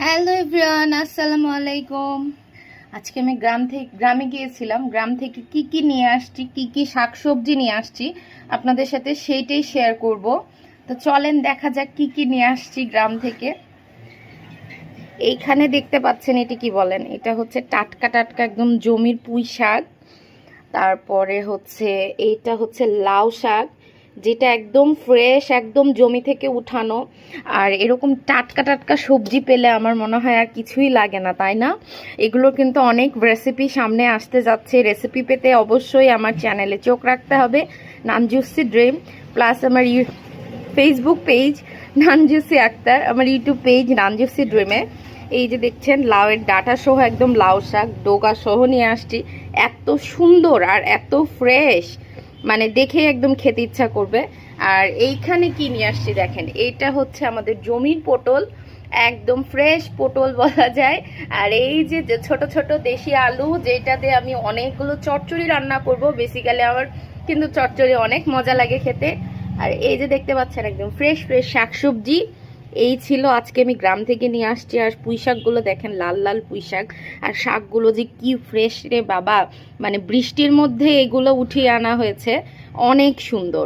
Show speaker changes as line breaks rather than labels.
Hello everyone, আসসালামু আলাইকুম। আজকে আমি গ্রামে গিয়েছিলাম। গ্রাম থেকে কি কি নিয়ে আসছি, কি কি শাকসবজি নিয়ে আসছি আপনাদের সাথে সেইটাই শেয়ার করব। তো চলেন দেখা যাক কি কি নিয়ে আসছি গ্রাম থেকে। এইখানে দেখতে পাচ্ছেন, এটি কি বলেন? এটা হচ্ছে টাটকা টাটকা একদম জমির পুঁই শাক। তারপরে হচ্ছে এইটা হচ্ছে লাউ শাক, যেটা একদম ফ্রেশ, একদম জমি থেকে উঠানো। আর এরকম টাটকা টাটকা সবজি পেলে আমার মনে হয় আর কিছুই লাগে না, তাই না? এগুলো কিন্তু অনেক রেসিপি সামনে আসতে যাচ্ছে। রেসিপি পেতে অবশ্যই আমার চ্যানেলে চোখ রাখতে হবে, নানজুসি ড্রিম। প্লাস আমার ফেসবুক পেজ নানজুসি আক্তার, আমার ইউটিউব পেজ নানজুসি ড্রিমে। এই যে দেখছেন লাউয়ের ডাটা সহ একদম লাউ শাক ডোকা সহ নিয়ে আসছি। এত সুন্দর আর এত ফ্রেশ, মানে দেখে একদম খেতে ইচ্ছা করবে। আর এইখানে কি নিয়ে আসছি দেখেন, এইটা হচ্ছে আমাদের জমির পটল, একদম ফ্রেশ পটল বলা যায়। আর এই যে ছোট ছোট দেশি আলু, যেটাতে আমি অনেকগুলো চচ্চড়ি রান্না করব। বেসিক্যালি আমার কিন্তু চচ্চড়ি অনেক মজা লাগে খেতে। আর এই যে দেখতে পাচ্ছেন একদম ফ্রেশ ফ্রেশ শাকসবজি। এই ছিল আজকে আমি গ্রাম থেকে নিয়ে আসছি। আর পুঁই শাকগুলো দেখেন, লাল লাল পুঁই শাক। আর শাকগুলো যে কি ফ্রেশ রে বাবা, মানে বৃষ্টির মধ্যে এগুলো উঠিয়ে আনা হয়েছে, অনেক সুন্দর।